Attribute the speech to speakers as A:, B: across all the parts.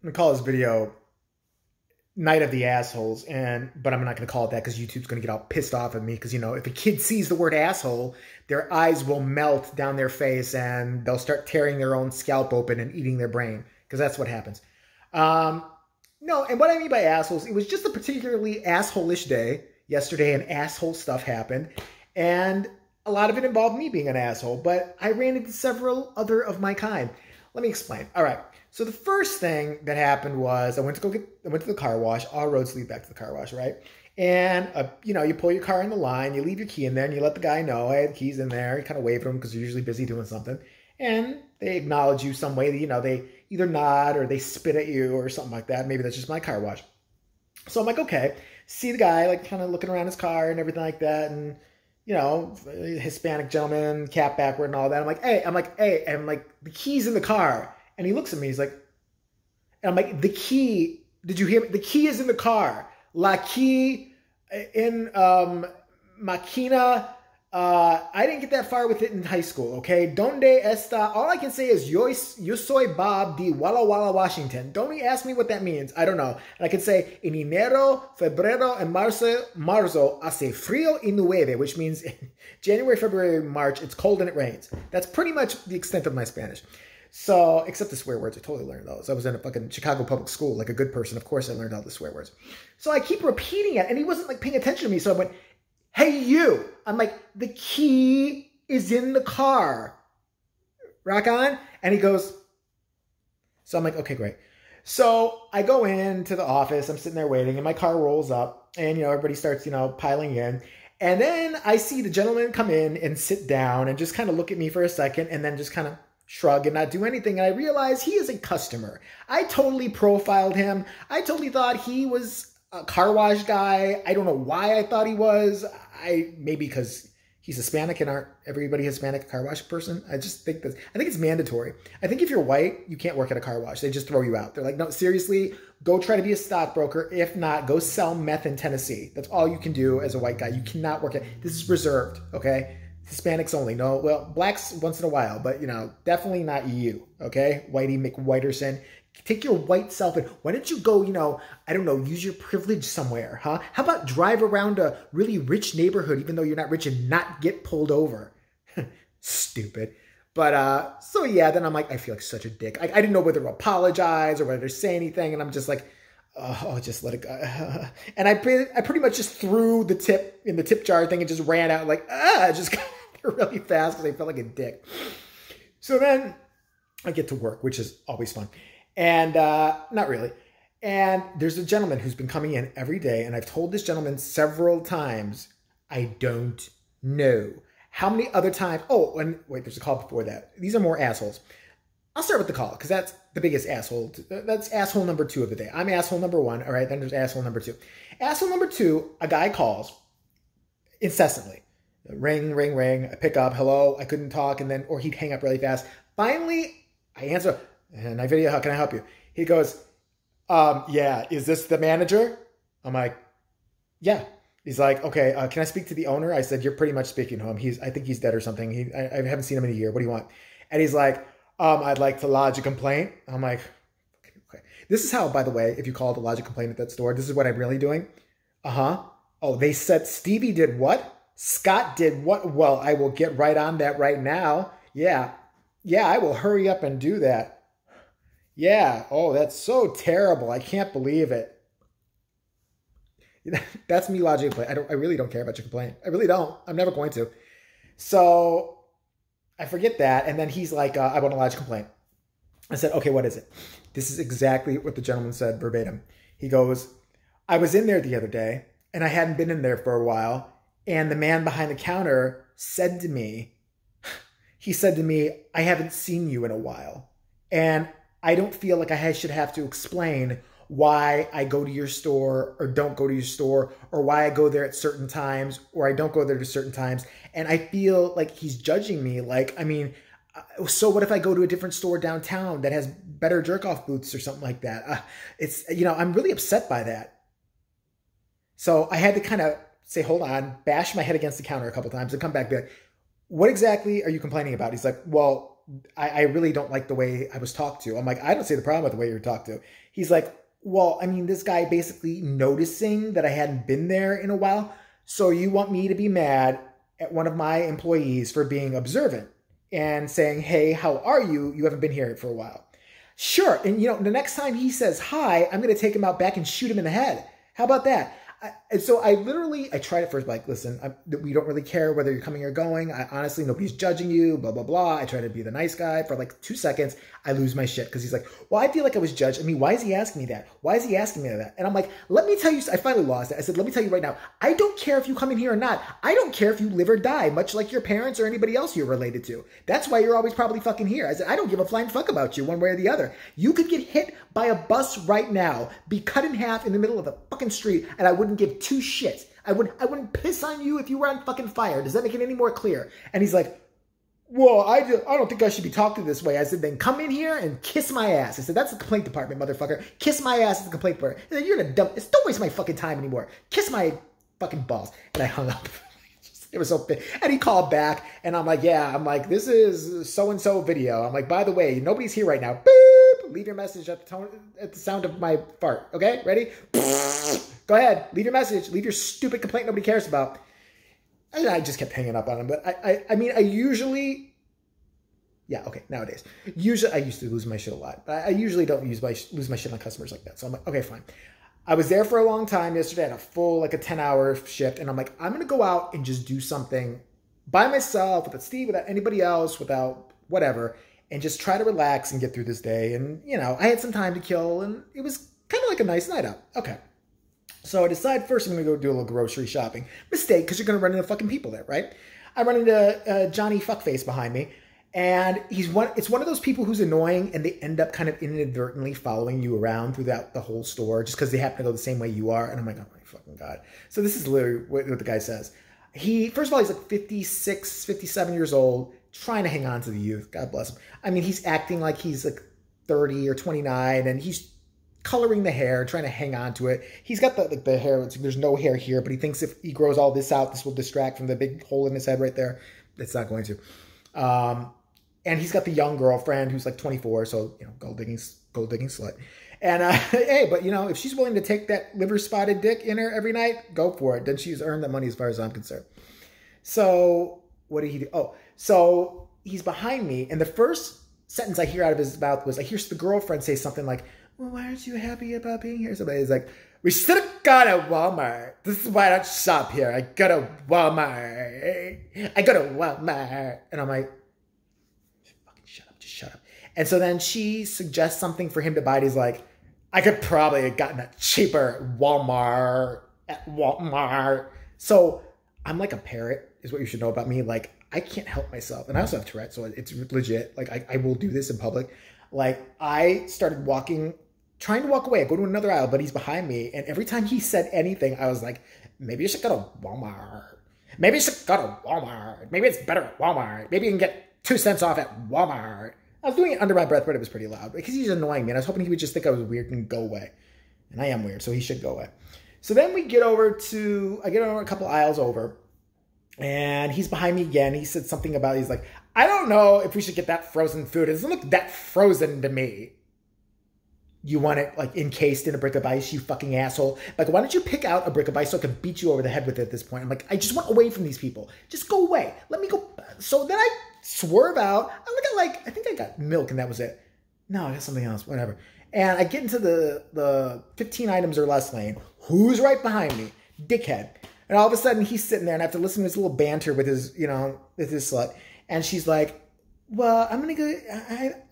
A: I'm gonna call this video Night of the Assholes, but I'm not gonna call it that because YouTube's gonna get all pissed off at me because if a kid sees the word asshole, their eyes will melt down their face and they'll start tearing their own scalp open and eating their brain because that's what happens. Um, no, and what I mean by assholes, it was just a particularly asshole-ish day yesterday, and asshole stuff happened, and a lot of it involved me being an asshole, but I ran into several other of my kind. Let me explain. All right. So the first thing that happened was I went to the car wash. All roads lead back to the car wash, right? And, you pull your car in the line, you leave your key in there, and you let the guy know, I had keys in there. You kind of wave at them because they're usually busy doing something. And they acknowledge you some way that, they either nod or they spit at you or something like that. Maybe that's just my car wash. So I'm like, okay. See the guy, like, kind of looking around his car and everything like that. And, Hispanic gentleman, cap backward and all that. I'm like, hey, and like, the key's in the car. And he looks at me, he's like, and I'm like, the key, did you hear me? The key is in the car. La key in Makina. I didn't get that far with it in high school, okay? Donde está? All I can say is, yo soy Bob de Walla Walla, Washington. Don't ask me what that means. I don't know. And I can say, en enero, febrero, and marzo hace frío y nueve, which means January, February, March, it's cold and it rains. That's pretty much the extent of my Spanish. So, except the swear words, I totally learned those. I was in a fucking Chicago public school, like a good person. Of course I learned all the swear words. So I keep repeating it, and he wasn't like paying attention to me. So I went, hey, you. I'm like, the key is in the car. Rock on? And he goes, so I'm like, okay, great. So I go into the office. I'm sitting there waiting, and my car rolls up, and, everybody starts, piling in. And then I see the gentleman come in and sit down and just kind of look at me for a second and then just kind of shrug and not do anything. And I realize he is a customer. I totally profiled him. I totally thought he was a car wash guy. I don't know why I thought he was. Maybe because he's Hispanic and aren't everybody Hispanic car wash person. I think it's mandatory. I think if you're white, you can't work at a car wash. They just throw you out. They're like, no, seriously, go try to be a stockbroker. If not, go sell meth in Tennessee. That's all you can do as a white guy. You cannot work at, this is reserved, okay? Hispanics only. No, well, blacks once in a while, but, definitely not you, okay? Whitey McWhiterson. Take your white self and why don't you go, I don't know, use your privilege somewhere, huh? How about drive around a really rich neighborhood, even though you're not rich, and not get pulled over? Stupid. But, so yeah, then I'm like, I feel like such a dick. I didn't know whether to apologize or whether to say anything, and I'm just like, oh, just let it go. And I pretty much just threw the tip in the tip jar thing and just ran out like, just really fast because I felt like a dick. So then I get to work, which is always fun. And not really. And there's a gentleman who's been coming in every day, and I've told this gentleman several times, I don't know. How many other times? Oh, and wait, there's a call before that. These are more assholes. I'll start with the call, because that's the biggest asshole. That's asshole number 2 of the day. I'm asshole number 1, all right? Then there's asshole number 2. Asshole number 2, a guy calls incessantly. Ring, ring, ring. I pick up, hello, I couldn't talk, or he'd hang up really fast. Finally, I answer, and I video, how can I help you? He goes, yeah, is this the manager? I'm like, yeah. He's like, okay, can I speak to the owner? I said, you're pretty much speaking to him. I think he's dead or something. I haven't seen him in a year. What do you want? And he's like, I'd like to lodge a complaint. I'm like, okay. This is how, by the way, if you call to lodge a complaint at that store, this is what I'm really doing. Oh, they said Stevie did what? Scott did what? Well, I will get right on that right now. Yeah, I will hurry up and do that. Yeah, oh, that's so terrible. I can't believe it. That's me lodging a complaint. I really don't care about your complaint. I really don't. I'm never going to. So I forget that. And then he's like, I want to lodge a complaint. I said, okay, what is it? This is exactly what the gentleman said verbatim. He goes, I was in there the other day and I hadn't been in there for a while. And the man behind the counter said to me, I haven't seen you in a while. And I don't feel like I should have to explain why I go to your store or don't go to your store, or why I go there at certain times or I don't go there at certain times. And I feel like he's judging me. Like, I mean, so what if I go to a different store downtown that has better jerk-off booths or something like that? I'm really upset by that. So I had to kind of say, hold on, bash my head against the counter a couple times and come back and be like, what exactly are you complaining about? He's like, well, I really don't like the way I was talked to. I'm like, I don't see the problem with the way you were talked to. He's like, well, I mean, this guy basically noticing that I hadn't been there in a while. So you want me to be mad at one of my employees for being observant and saying, hey, how are you? You haven't been here for a while. Sure. And, you know, the next time he says hi, I'm going to take him out back and shoot him in the head. How about that? And so I tried it first, like, listen, we don't really care whether you're coming or going. Honestly, nobody's judging you, blah, blah, blah. I try to be the nice guy for like 2 seconds. I lose my shit because he's like, well, I feel like I was judged. I mean, why is he asking me that? Why is he asking me that? And I'm like, let me tell you, I finally lost it. I said, let me tell you right now, I don't care if you come in here or not. I don't care if you live or die, much like your parents or anybody else you're related to. That's why you're always probably fucking here. I said, I don't give a flying fuck about you one way or the other. You could get hit by a bus right now, be cut in half in the middle of the fucking street, and I wouldn't give 2 shits. I wouldn't piss on you if you were on fucking fire. Does that make it any more clear? And he's like, well, I don't think I should be talked to this way. I said, then come in here and kiss my ass. I said, that's the complaint department, motherfucker. Kiss my ass at the complaint department. I said, you're gonna dump. Don't waste my fucking time anymore. Kiss my fucking balls. And I hung up. It was so big. And he called back, and I'm like, yeah. I'm like, this is so-and-so video. I'm like, by the way, nobody's here right now. Boop. Leave your message at the sound of my fart. Okay, ready? Go ahead. Leave your message. Leave your stupid complaint nobody cares about. And I just kept hanging up on him. But I mean, I usually, yeah, okay, nowadays. Usually, I used to lose my shit a lot. But I usually don't lose my shit on customers like that. So I'm like, okay, fine. I was there for a long time yesterday. I had a full, like a 10-hour shift. And I'm like, I'm going to go out and just do something by myself, without Steve, without anybody else, without whatever, and just try to relax and get through this day. And, you know, I had some time to kill, and it was kind of like a nice night out. Okay. So I decide first I'm going to go do a little grocery shopping. Mistake, because you're going to run into fucking people there, right? I run into Johnny Fuckface behind me. And it's one of those people who's annoying, and they end up kind of inadvertently following you around throughout the whole store just because they happen to go the same way you are. And I'm like, oh my fucking God. So this is literally what the guy says. First of all, he's like 56, 57 years old, trying to hang on to the youth. God bless him. I mean, he's acting like he's like 30 or 29, and he's coloring the hair, trying to hang on to it. He's got the hair. There's no hair here, but he thinks if he grows all this out, this will distract from the big hole in his head right there. It's not going to. And he's got the young girlfriend who's like 24, so, you know, gold digging slut. And hey, but you know, if she's willing to take that liver spotted dick in her every night, go for it. Then she's earned the money as far as I'm concerned. So what did he do? Oh, so he's behind me, and the first sentence I hear out of his mouth was, I hear the girlfriend say something like, well, why aren't you happy about being here? Somebody's like, we should have gone to Walmart. This is why I don't shop here. I go to Walmart. And I'm like, shut up. And so then she suggests something for him to buy. And he's like, I could probably have gotten it cheaper at Walmart. So I'm like a parrot, is what you should know about me. Like, I can't help myself. And I also have Tourette, so it's legit. Like, I will do this in public. Like, I started trying to walk away. I go to another aisle, but he's behind me. And every time he said anything, I was like, maybe you should go to Walmart. Maybe you should go to Walmart. Maybe it's better at Walmart. Maybe you can get 2 cents off at Walmart. I was doing it under my breath, but it was pretty loud because he's annoying me. And I was hoping he would just think I was weird and go away. And I am weird, so he should go away. So then I get over a couple aisles over, and he's behind me again. He said something about, he's like, I don't know if we should get that frozen food. It doesn't look that frozen to me. You want it like encased in a brick of ice, you fucking asshole. Like, why don't you pick out a brick of ice so I can beat you over the head with it at this point? I'm like, I just want away from these people. Just go away. Let me go. So then I swerve out. I look at, like, I think I got milk and that was it. No, I got something else, whatever. And I get into the 15 items or less lane. Who's right behind me? Dickhead. And all of a sudden he's sitting there, and I have to listen to his little banter with his, with his slut. And she's like, well, I'm going to go,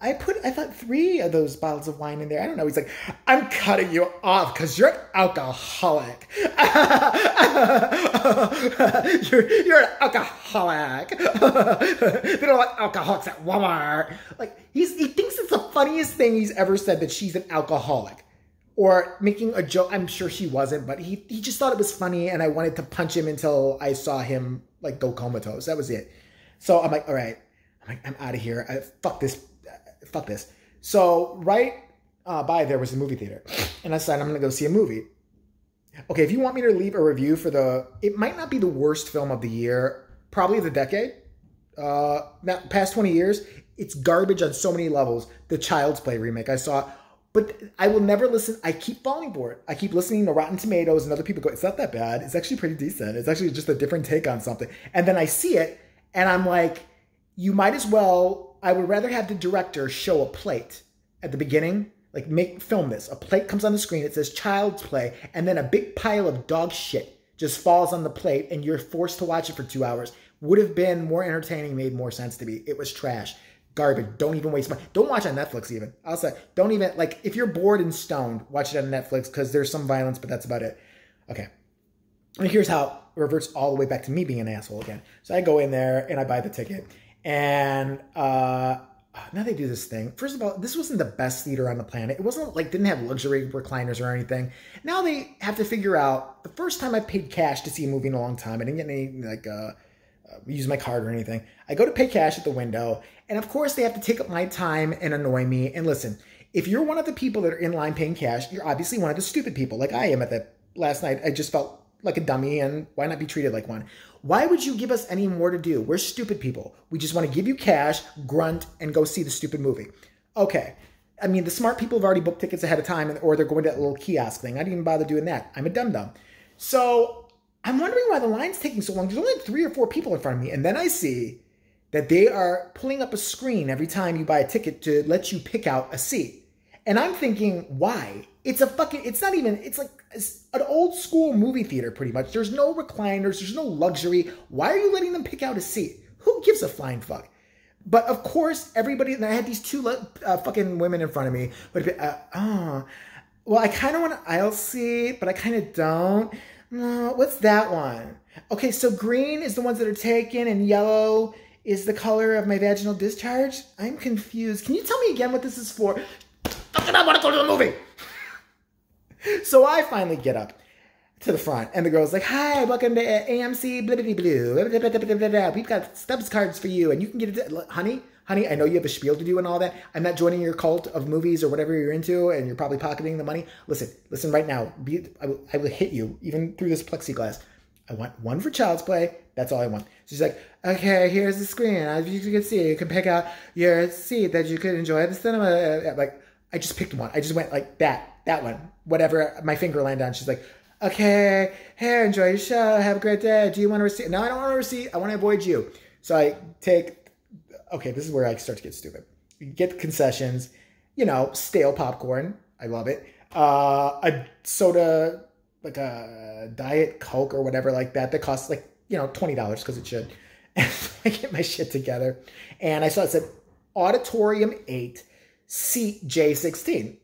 A: I thought 3 of those bottles of wine in there. I don't know. He's like, I'm cutting you off because you're an alcoholic. you're an alcoholic. They don't like alcoholics at Walmart. Like, he thinks it's the funniest thing he's ever said, that she's an alcoholic. Or making a joke. I'm sure she wasn't, but he just thought it was funny, and I wanted to punch him until I saw him, like, go comatose. That was it. So I'm like, all right. I'm out of here. Fuck this. So right by there was a movie theater. And I decided I'm going to go see a movie. Okay, if you want me to leave a review for it might not be the worst film of the year, probably the decade. Past 20 years, It's garbage on so many levels. The Child's Play remake I saw, but I will never listen. I keep falling for it. I keep listening to Rotten Tomatoes and other people go, it's not that bad. It's actually pretty decent. It's actually just a different take on something. And then I see it and I'm like, you might as well, I would rather have the director show a plate at the beginning, like film this. A plate comes on the screen, it says Child's Play, and then a big pile of dog shit just falls on the plate and you're forced to watch it for 2 hours. Would have been more entertaining, made more sense to me. It was trash. Garbage. Don't even waste money. Don't watch on Netflix even. I'll say, don't even, like, if you're bored and stoned, watch it on Netflix because there's some violence, but that's about it. Okay. And here's how it reverts all the way back to me being an asshole again. So I go in there and I buy the ticket. And now they do this thing. First of all, this wasn't the best theater on the planet. It wasn't like, didn't have luxury recliners or anything. Now they have to figure out, the first time I paid cash to see a movie in a long time, I didn't get any, like, use my card or anything. I go to pay cash at the window, and of course they have to take up my time and annoy me. And listen, if you're one of the people that are in line paying cash, you're obviously one of the stupid people, like I am at that last night. I just felt like a dummy, and why not be treated like one? Why would you give us any more to do? We're stupid people. We just want to give you cash, grunt, and go see the stupid movie. Okay. I mean, the smart people have already booked tickets ahead of time, or they're going to that little kiosk thing. I didn't even bother doing that. I'm a dum-dum. So I'm wondering why the line's taking so long. There's only 3 or 4 people in front of me. And then I see that they are pulling up a screen every time you buy a ticket to let you pick out a seat. And I'm thinking, why? It's not even, it's like an old school movie theater pretty much. There's no recliners. There's no luxury. Why are you letting them pick out a seat? Who gives a flying fuck? But of course, everybody, and I had these 2 fucking women in front of me. Well, I kind of want an aisle seat, but I kind of don't. What's that one? Okay, so green is the ones that are taken and yellow is the color of my vaginal discharge? I'm confused. Can you tell me again what this is for? Fucking I want to go to the movie. So I finally get up to the front and the girl's like, hi, welcome to AMC blibbity blue. We've got Stubbs cards for you and you can get it. Honey, I know you have a spiel to do and all that. I'm not joining your cult of movies or whatever you're into and you're probably pocketing the money. Listen right now. I will hit you even through this plexiglass. I want one for Child's Play. That's all I want. She's like, okay, here's the screen. As you can see, you can pick out your seat that you could enjoy at the cinema. Like, I just picked one. I just went like that one, whatever my finger landed on. She's like, okay, here, enjoy your show. Have a great day. Do you want a receipt? No, I don't want a receipt. I want to avoid you. So I take, okay, this is where I start to get stupid. You get the concessions, stale popcorn. I love it. A soda, like a Diet Coke or whatever like that costs like, $20 because it should. And so I get my shit together. And I saw it said Auditorium 8, seat J16.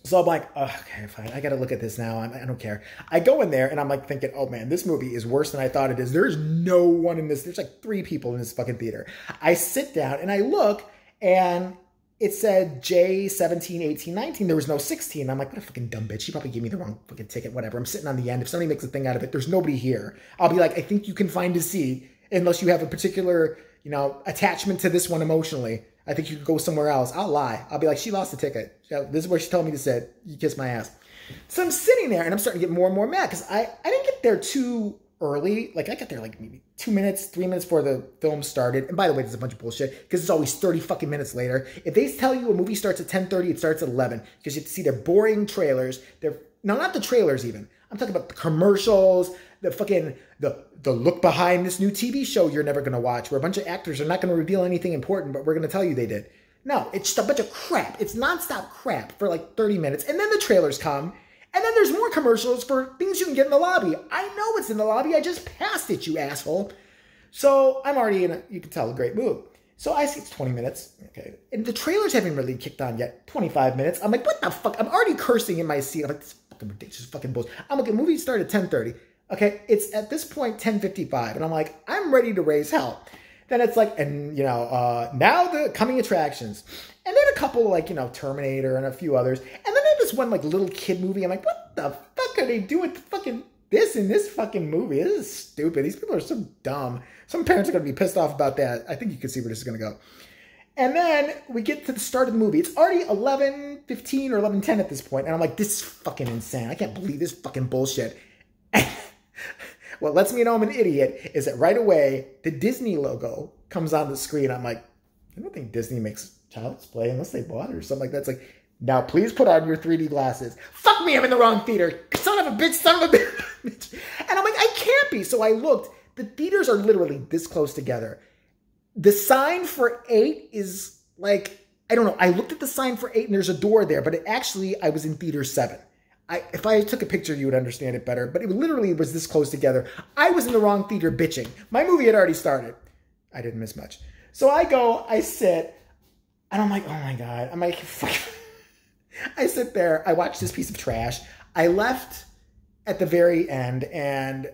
A: So I'm like, oh, okay, fine. I got to look at this now. I don't care. I go in there and I'm like thinking, oh man, this movie is worse than I thought it is. There's no one in this. There's like 3 people in this fucking theater. I sit down and I look and it said J17, 18, 19. There was no 16. I'm like, what a fucking dumb bitch. She probably gave me the wrong fucking ticket, whatever. I'm sitting on the end. If somebody makes a thing out of it, there's nobody here. I'll be like, I think you can find a seat unless you have a particular, attachment to this one emotionally. I think you could go somewhere else. I'll lie. I'll be like, she lost the ticket. This is where she told me to sit. You kiss my ass. So I'm sitting there and I'm starting to get more and more mad because I didn't get there too early. Like I got there like maybe 2 minutes, 3 minutes before the film started. And by the way, this is a bunch of bullshit because it's always 30 fucking minutes later. If they tell you a movie starts at 10:30, it starts at 11 because you have to see their boring trailers. Not the trailers even. I'm talking about the commercials, the fucking, the look behind this new TV show you're never going to watch where a bunch of actors are not going to reveal anything important, but we're going to tell you they did. No, it's just a bunch of crap. It's nonstop crap for like 30 minutes. And then the trailers come. And then there's more commercials for things you can get in the lobby. I know it's in the lobby. I just passed it, you asshole. So I'm already in you can tell, a great mood. So I see it's 20 minutes. Okay. And the trailers haven't really kicked on yet. 25 minutes. I'm like, what the fuck? I'm already cursing in my seat. I'm like, this fucking ridiculous fucking bullshit. I'm like, the movie started at 10:30. Okay. It's at this point 10:55. And I'm like, I'm ready to raise hell. Then it's like, and now the coming attractions. And then a couple like, Terminator and a few others. And then there's this one like little kid movie. I'm like, what the fuck are they doing fucking this in this fucking movie? This is stupid. These people are so dumb. Some parents are going to be pissed off about that. I think you can see where this is going to go. And then we get to the start of the movie. It's already 11:15 or 11:10 at this point. And I'm like, this is fucking insane. I can't believe this fucking bullshit. What lets me know I'm an idiot is that right away, the Disney logo comes on the screen. I'm like, I don't think Disney makes Child's Play unless they bought it or something like that. It's like, now please put on your 3D glasses. Fuck me, I'm in the wrong theater. Son of a bitch, son of a bitch. And I'm like, I can't be. So I looked. The theaters are literally this close together. The sign for 8 is like, I don't know. I looked at the sign for 8 and there's a door there, but I was in theater 7. If I took a picture, you would understand it better, but it literally was this close together. I was in the wrong theater bitching. My movie had already started. I didn't miss much. So I go, I sit, and I'm like, oh my God. I'm like, fuck. I sit there. I watch this piece of trash. I left at the very end, and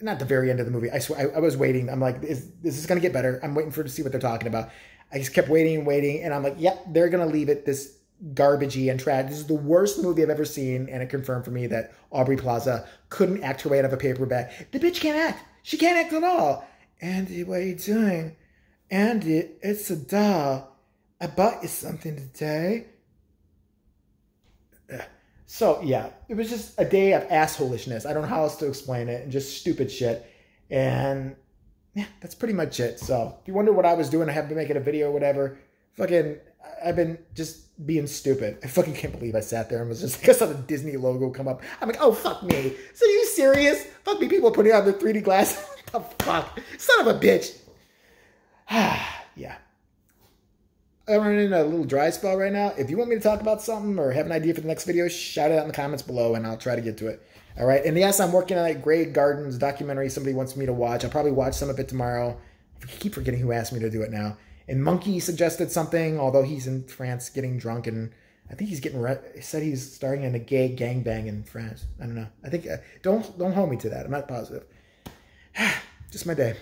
A: not the very end of the movie. I swear, I was waiting. I'm like, this is going to get better. I'm waiting to see what they're talking about. I just kept waiting and waiting, and I'm like, yep, they're going to leave it this garbagey and trash. This is the worst movie I've ever seen, and it confirmed for me that Aubrey Plaza couldn't act her way out of a paper bag. The bitch can't act. She can't act at all. Andy, what are you doing? Andy, it's a doll. I bought you something today. So, yeah, it was just a day of assholishness. I don't know how else to explain it, and just stupid shit. And, yeah, that's pretty much it. So, if you wonder what I was doing, I haven't been making a video or whatever, fucking, I've been just being stupid. I fucking can't believe I sat there and was just like, I saw the Disney logo come up. I'm like, oh, fuck me. So are you serious? Fuck me, people putting on their 3D glasses. What the fuck? Son of a bitch. Yeah. I'm running a little dry spell right now. If you want me to talk about something or have an idea for the next video, shout it out in the comments below and I'll try to get to it. All right. And yes, I'm working on that Grey Gardens documentary somebody wants me to watch. I'll probably watch some of it tomorrow. I keep forgetting who asked me to do it now. And Monkey suggested something, although he's in France getting drunk, and I think he's getting. He said he's starting in a gay gangbang in France. I don't know. I think don't hold me to that. I'm not positive. Just my day.